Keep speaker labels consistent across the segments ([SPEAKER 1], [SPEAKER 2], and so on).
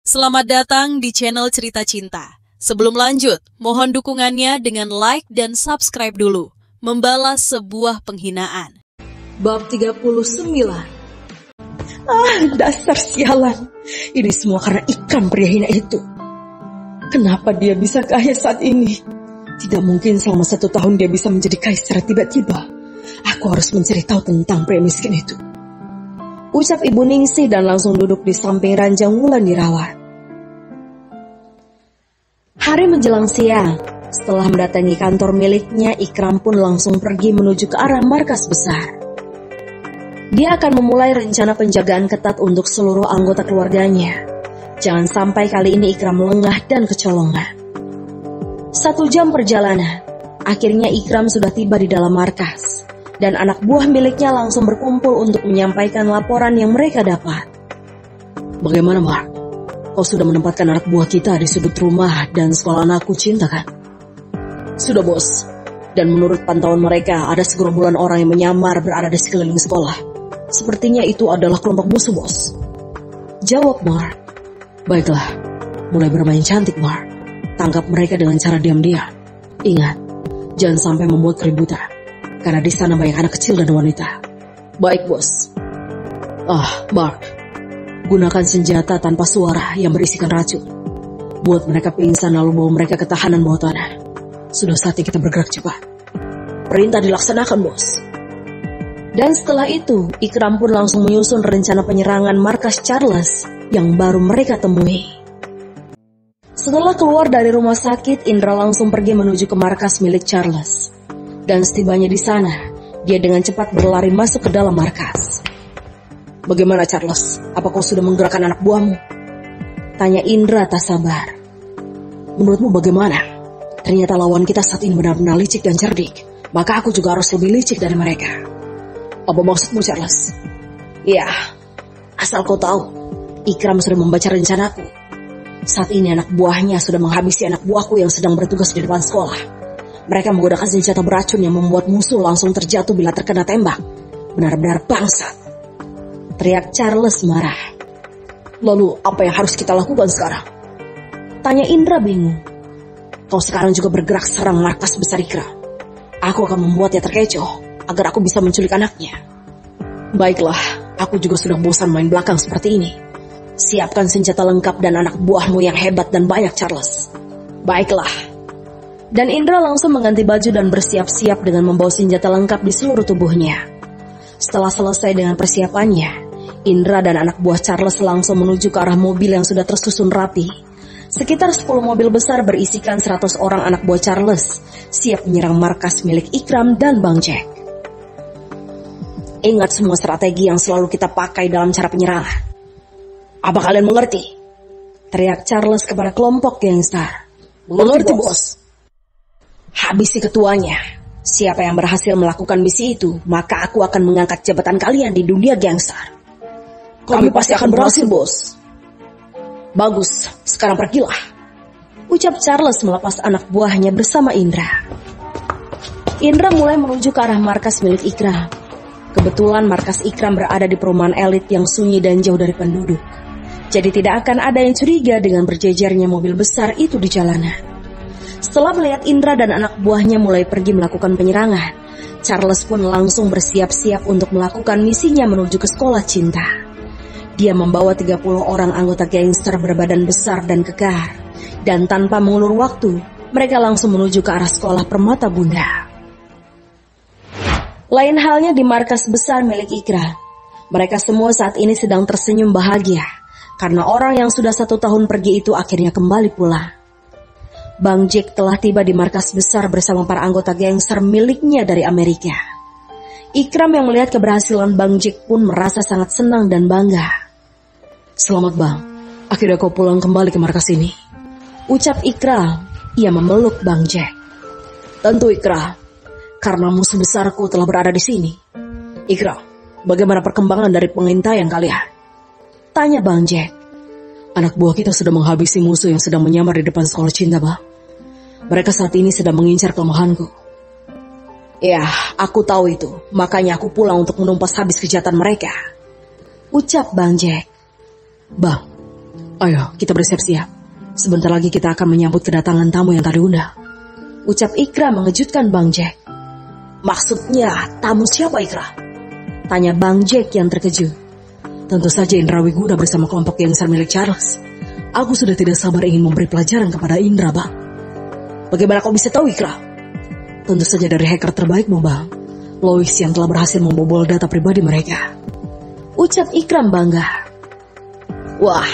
[SPEAKER 1] Selamat datang di channel Cerita Cinta. Sebelum lanjut, mohon dukungannya dengan like dan subscribe dulu. Membalas sebuah penghinaan.
[SPEAKER 2] Bab 39. Dasar sialan. Ini semua karena Ikram pria hina itu. Kenapa dia bisa kaya saat ini? Tidak mungkin selama 1 tahun dia bisa menjadi kaya secara tiba-tiba. Aku harus mencari tahu tentang pria miskin itu, ucap Ibu Ningsih dan langsung duduk di samping ranjang Wulan dirawat. Hari menjelang siang, setelah mendatangi kantor miliknya, Ikram pun langsung pergi menuju ke arah markas besar. Dia akan memulai rencana penjagaan ketat untuk seluruh anggota keluarganya. Jangan sampai kali ini Ikram lengah dan kecolongan. 1 jam perjalanan, akhirnya Ikram sudah tiba di dalam markas. Dan anak buah miliknya langsung berkumpul untuk menyampaikan laporan yang mereka dapat. Bagaimana, Mark? Kau sudah menempatkan anak buah kita di sudut rumah dan sekolah anakku cinta, kan? Sudah, bos. Dan menurut pantauan mereka, ada segerombolan orang yang menyamar berada di sekeliling sekolah. Sepertinya itu adalah kelompok musuh, bos. Jawab Mark. Baiklah, mulai bermain cantik, Mark. Tangkap mereka dengan cara diam-diam. Ingat, jangan sampai membuat keributan. Karena di sana banyak anak kecil dan wanita. Baik, bos. Mark, gunakan senjata tanpa suara yang berisikan racun. Buat mereka pingsan lalu bawa mereka ke tahanan bawah tanah. Sudah saatnya kita bergerak cepat. Perintah dilaksanakan, bos. Dan setelah itu, Ikram pun langsung menyusun rencana penyerangan markas Charles yang baru mereka temui. Setelah keluar dari rumah sakit, Indra langsung pergi menuju ke markas milik Charles. Dan setibanya di sana, dia dengan cepat berlari masuk ke dalam markas. Bagaimana, Charles? Apa kau sudah menggerakkan anak buahmu? Tanya Indra tak sabar. Menurutmu bagaimana? Ternyata lawan kita saat ini benar-benar licik dan cerdik. Maka aku juga harus lebih licik dari mereka. Apa maksudmu, Charles? Ya, asal kau tahu, Ikram sudah membaca rencanaku. Saat ini anak buahnya sudah menghabisi anak buahku yang sedang bertugas di depan sekolah. Mereka menggunakan senjata beracun yang membuat musuh langsung terjatuh bila terkena tembak. Benar-benar bangsat. Teriak Charles marah. Lalu apa yang harus kita lakukan sekarang? Tanya Indra bingung. Kau sekarang juga bergerak serang markas besar Ikram. Aku akan membuatnya terkecoh agar aku bisa menculik anaknya. Baiklah, aku juga sudah bosan main belakang seperti ini. Siapkan senjata lengkap dan anak buahmu yang hebat dan banyak, Charles. Baiklah. Dan Indra langsung mengganti baju dan bersiap-siap dengan membawa senjata lengkap di seluruh tubuhnya. Setelah selesai dengan persiapannya, Indra dan anak buah Charles langsung menuju ke arah mobil yang sudah tersusun rapi. Sekitar 10 mobil besar berisikan 100 orang anak buah Charles, siap menyerang markas milik Ikram dan Bang Jack. Ingat semua strategi yang selalu kita pakai dalam cara penyerangan. Apa kalian mengerti? Teriak Charles kepada kelompok gangster. Mengerti, bos. Habisi ketuanya. Siapa yang berhasil melakukan misi itu, maka aku akan mengangkat jabatan kalian di dunia gangster. Kami pasti akan berhasil, bos. Bagus, sekarang pergilah. Ucap Charles melepas anak buahnya bersama Indra. Indra mulai menuju ke arah markas milik Ikram. Kebetulan markas Ikram berada di perumahan elit yang sunyi dan jauh dari penduduk. Jadi tidak akan ada yang curiga dengan berjejernya mobil besar itu di jalanan. Setelah melihat Indra dan anak buahnya mulai pergi melakukan penyerangan, Charles pun langsung bersiap-siap untuk melakukan misinya menuju ke sekolah cinta. Dia membawa 30 orang anggota gangster berbadan besar dan kekar. Dan tanpa mengulur waktu, mereka langsung menuju ke arah sekolah Permata Bunda. Lain halnya di markas besar milik Ikram. Mereka semua saat ini sedang tersenyum bahagia, karena orang yang sudah 1 tahun pergi itu akhirnya kembali pulang. Bang Jack telah tiba di markas besar bersama para anggota gangster miliknya dari Amerika. Ikram yang melihat keberhasilan Bang Jack pun merasa sangat senang dan bangga. Selamat, Bang. Akhirnya kau pulang kembali ke markas ini. Ucap Ikram. Ia memeluk Bang Jack. Tentu, Ikram. Karena musuh besarku telah berada di sini. Ikram, bagaimana perkembangan dari pengintaian kalian? Tanya Bang Jack. Anak buah kita sudah menghabisi musuh yang sedang menyamar di depan sekolah cinta, Bang. Mereka saat ini sedang mengincar kelemahanku. Ya, aku tahu itu. Makanya aku pulang untuk menumpas habis kejahatan mereka. Ucap Bang Jack. Bang, Ayo, kita bersiap-siap. Sebentar lagi kita akan menyambut kedatangan tamu yang tak diundang. Ucap Ikram mengejutkan Bang Jack. Maksudnya, tamu siapa Ikra? Tanya Bang Jack yang terkejut. Tentu saja Indra Wiguna bersama kelompok gangster milik Charles. Aku sudah tidak sabar ingin memberi pelajaran kepada Indra, Bang. Bagaimana kau bisa tahu, Ikra? Tentu saja dari hacker terbaikmu, Bang. Lois yang telah berhasil membobol data pribadi mereka. Ucap Ikram bangga. Wah,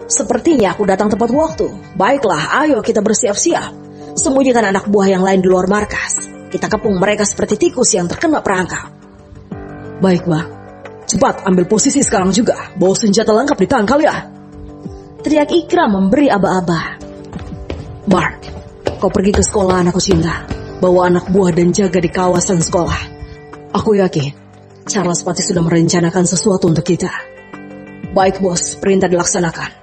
[SPEAKER 2] sepertinya aku datang tepat waktu. Baiklah, ayo kita bersiap-siap. Sembunyikan anak buah yang lain di luar markas. Kita kepung mereka seperti tikus yang terkena perangkap. Baik, Bang. Cepat ambil posisi sekarang juga. Bawa senjata lengkap di tangan kalian. Teriak Ikram memberi aba-aba. Mark, kau pergi ke sekolah anakku cinta. Bawa anak buah dan jaga di kawasan sekolah. Aku yakin Charles pasti sudah merencanakan sesuatu untuk kita. Baik bos, perintah dilaksanakan.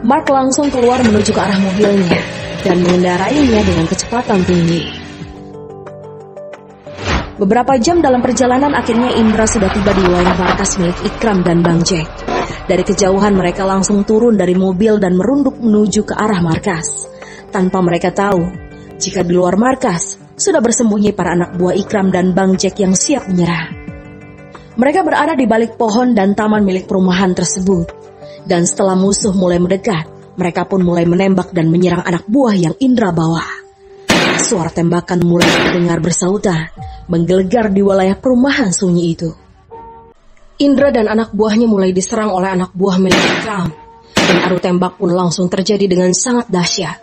[SPEAKER 2] Mark langsung keluar menuju ke arah mobilnya dan mengendarainya dengan kecepatan tinggi. Beberapa jam dalam perjalanan akhirnya Indra sudah tiba di wilayah markas milik Ikram dan Bang Jack. Dari kejauhan mereka langsung turun dari mobil dan merunduk menuju ke arah markas. Tanpa mereka tahu, jika di luar markas sudah bersembunyi para anak buah Ikram dan Bang Jack yang siap menyerah. Mereka berada di balik pohon dan taman milik perumahan tersebut. Dan setelah musuh mulai mendekat, mereka pun mulai menembak dan menyerang anak buah yang Indra bawa. Suara tembakan mulai terdengar bersautan, menggelegar di wilayah perumahan sunyi itu. Indra dan anak buahnya mulai diserang oleh anak buah milik Ikram, dan adu tembak pun langsung terjadi dengan sangat dahsyat.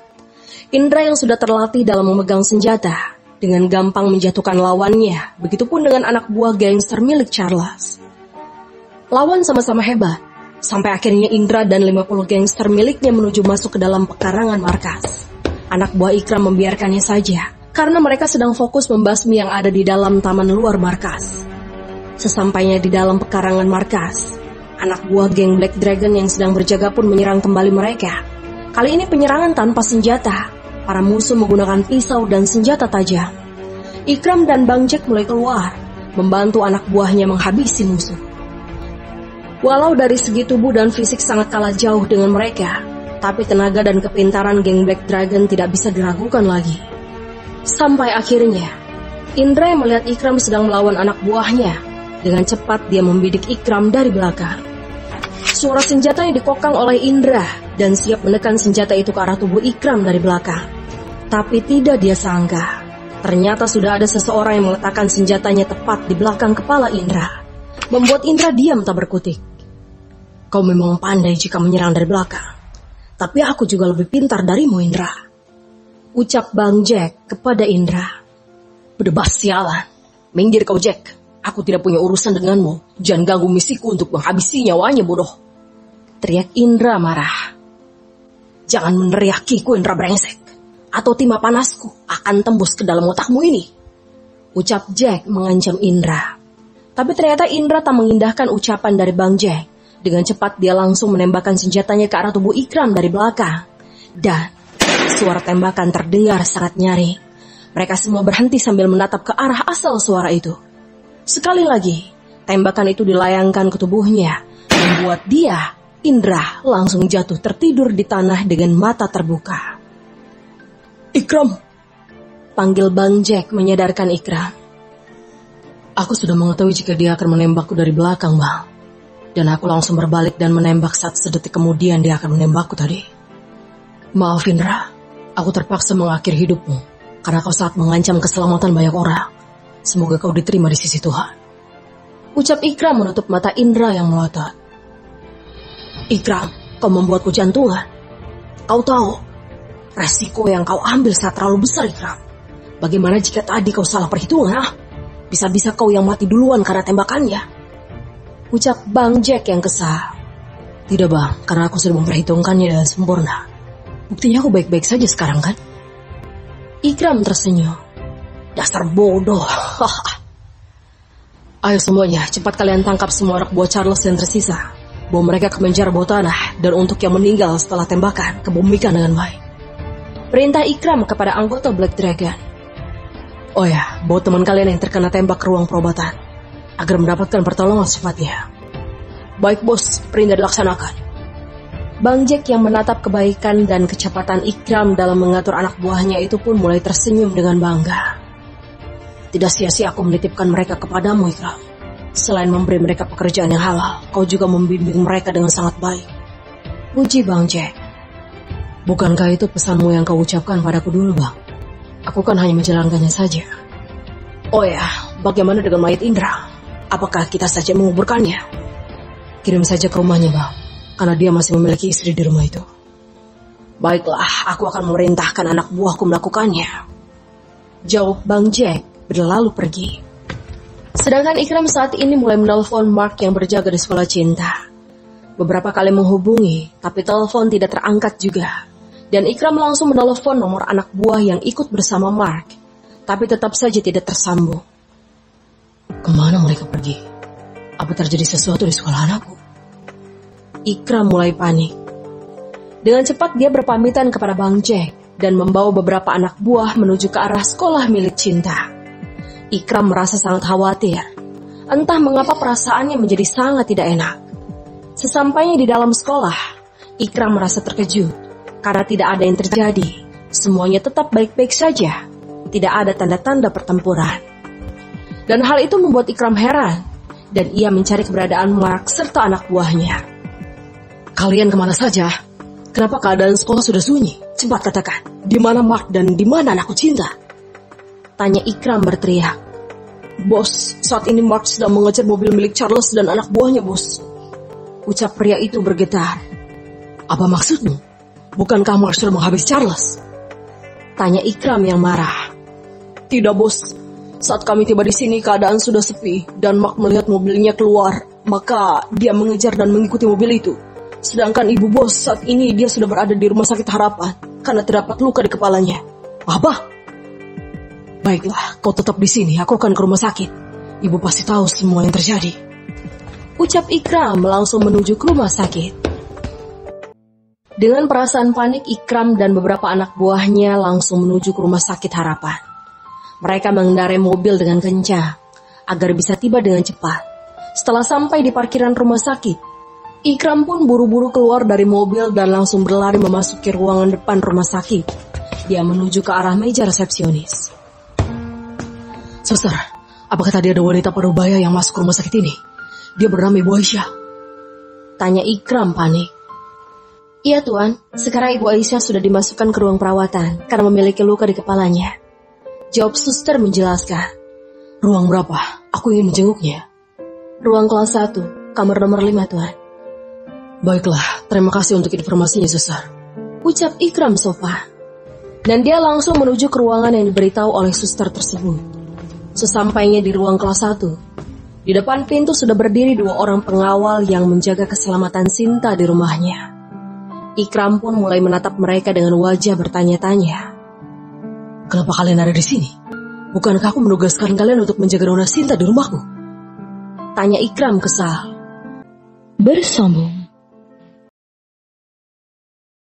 [SPEAKER 2] Indra yang sudah terlatih dalam memegang senjata, dengan gampang menjatuhkan lawannya, begitupun dengan anak buah gangster milik Charles. Lawan sama-sama hebat, sampai akhirnya Indra dan 50 gangster miliknya menuju masuk ke dalam pekarangan markas. Anak buah Ikram membiarkannya saja, karena mereka sedang fokus membasmi yang ada di dalam taman luar markas. Sesampainya di dalam pekarangan markas, anak buah geng Black Dragon yang sedang berjaga pun menyerang kembali mereka. Kali ini penyerangan tanpa senjata, para musuh menggunakan pisau dan senjata tajam. Ikram dan Bang Jack mulai keluar, membantu anak buahnya menghabisi musuh. Walau dari segi tubuh dan fisik sangat kalah jauh dengan mereka, tapi tenaga dan kepintaran geng Black Dragon tidak bisa diragukan lagi. Sampai akhirnya, Indra yang melihat Ikram sedang melawan anak buahnya. Dengan cepat dia membidik Ikram dari belakang. Suara senjata yang dikokang oleh Indra dan siap menekan senjata itu ke arah tubuh Ikram dari belakang. Tapi tidak dia sangka, ternyata sudah ada seseorang yang meletakkan senjatanya tepat di belakang kepala Indra. Membuat Indra diam tak berkutik. Kau memang pandai jika menyerang dari belakang. Tapi aku juga lebih pintar darimu, Indra. Ucap Bang Jack kepada Indra. Berdebas sialan. Minggir kau, Jack. Aku tidak punya urusan denganmu. Jangan ganggu misiku untuk menghabisi nyawanya, bodoh. Teriak Indra marah. Jangan meneriakiku, Indra brengsek. Atau timah panasku akan tembus ke dalam otakmu ini. Ucap Jack mengancam Indra. Tapi ternyata Indra tak mengindahkan ucapan dari Bang Jack. Dengan cepat dia langsung menembakkan senjatanya ke arah tubuh Ikram dari belakang. Dan suara tembakan terdengar sangat nyaring. Mereka semua berhenti sambil menatap ke arah asal suara itu. Sekali lagi, tembakan itu dilayangkan ke tubuhnya, membuat dia, Indra, langsung jatuh tertidur di tanah dengan mata terbuka. Ikram, panggil Bang Jack menyadarkan Ikram. Aku sudah mengetahui jika dia akan menembakku dari belakang, Bang. Dan aku langsung berbalik dan menembak saat sedetik kemudian dia akan menembakku tadi. Maaf Indra, aku terpaksa mengakhiri hidupmu, karena kau sangat mengancam keselamatan banyak orang. Semoga kau diterima di sisi Tuhan. Ucap Ikram menutup mata Indra yang melotot. Ikram, kau membuatku jantungan. Kau tahu, resiko yang kau ambil sangat terlalu besar, Ikram. Bagaimana jika tadi kau salah perhitungan? Bisa-bisa kau yang mati duluan karena tembakannya. Ucap Bang Jack yang kesal. Tidak Bang, karena aku sudah memperhitungkannya dengan sempurna. Buktinya aku baik-baik saja sekarang kan? Ikram tersenyum. Dasar bodoh. Ayo semuanya, cepat kalian tangkap semua anak buah Charles yang tersisa. Bawa mereka ke penjara bawah tanah. Dan untuk yang meninggal setelah tembakan, kebumikan dengan baik. Perintah Ikram kepada anggota Black Dragon. Oh ya, bawa teman kalian yang terkena tembak ke ruang perobatan, agar mendapatkan pertolongan secepatnya. Baik bos, perintah dilaksanakan. Bang Jack yang menatap kebaikan dan kecepatan Ikram dalam mengatur anak buahnya itu pun mulai tersenyum dengan bangga. Tidak sia-sia aku menitipkan mereka kepadamu, Ikram. Selain memberi mereka pekerjaan yang halal, kau juga membimbing mereka dengan sangat baik. Puji Bang Jack. Bukankah itu pesanmu yang kau ucapkan padaku dulu, Bang? Aku kan hanya menjalankannya saja. Oh ya, bagaimana dengan mayat Indra? Apakah kita saja menguburkannya? Kirim saja ke rumahnya, Bang. Karena dia masih memiliki istri di rumah itu. Baiklah, aku akan memerintahkan anak buahku melakukannya. Jawab Bang Jack berlalu pergi. Sedangkan Ikram saat ini mulai menelpon Mark yang berjaga di sekolah cinta. Beberapa kali menghubungi, tapi telepon tidak terangkat juga. Dan Ikram langsung menelpon nomor anak buah yang ikut bersama Mark, tapi tetap saja tidak tersambung. Kemana mereka pergi? Apa terjadi sesuatu di sekolah anakku? Ikram mulai panik. Dengan cepat dia berpamitan kepada Bang Jack dan membawa beberapa anak buah menuju ke arah sekolah milik cinta. Ikram merasa sangat khawatir. Entah mengapa perasaannya menjadi sangat tidak enak. Sesampainya di dalam sekolah, Ikram merasa terkejut karena tidak ada yang terjadi. Semuanya tetap baik-baik saja. Tidak ada tanda-tanda pertempuran. Dan hal itu membuat Ikram heran dan ia mencari keberadaan Mark serta anak buahnya. Kalian kemana saja? Kenapa keadaan sekolah sudah sunyi? Cepat katakan, di mana Mark dan di mana anakku cinta? Tanya Ikram berteriak. Bos, saat ini Mark sedang mengejar mobil milik Charles dan anak buahnya, bos. Ucap pria itu bergetar. Apa maksudmu? Bukankah Mark sudah menghabisi Charles? Tanya Ikram yang marah. Tidak, bos. Saat kami tiba di sini keadaan sudah sepi dan Mark melihat mobilnya keluar, maka dia mengejar dan mengikuti mobil itu. Sedangkan ibu bos saat ini dia sudah berada di rumah sakit Harapan karena terdapat luka di kepalanya. Apa? Baiklah, kau tetap di sini. Aku akan ke rumah sakit. Ibu pasti tahu semua yang terjadi. Ucap Ikram langsung menuju ke rumah sakit. Dengan perasaan panik, Ikram dan beberapa anak buahnya langsung menuju ke rumah sakit Harapan. Mereka mengendarai mobil dengan kencang agar bisa tiba dengan cepat. Setelah sampai di parkiran rumah sakit, Ikram pun buru-buru keluar dari mobil dan langsung berlari memasuki ruangan depan rumah sakit. Dia menuju ke arah meja resepsionis. Suster, apakah tadi ada wanita parubaya yang masuk ke rumah sakit ini? Dia bernama Ibu Aisyah. Tanya Ikram panik. Iya Tuan, sekarang Ibu Aisyah sudah dimasukkan ke ruang perawatan karena memiliki luka di kepalanya. Jawab suster menjelaskan. Ruang berapa? Aku ingin menjenguknya. Ruang kelas 1, kamar nomor 5 Tuan. Baiklah, terima kasih untuk informasinya, Suster. Ucap Ikram sofa. Dan dia langsung menuju ke ruangan yang diberitahu oleh suster tersebut. Sesampainya di ruang kelas 1, di depan pintu sudah berdiri 2 orang pengawal yang menjaga keselamatan Sinta di rumahnya. Ikram pun mulai menatap mereka dengan wajah bertanya-tanya. Kenapa kalian ada di sini? Bukankah aku menugaskan kalian untuk menjaga Nona Sinta di rumahku? Tanya Ikram kesal. Bersambung.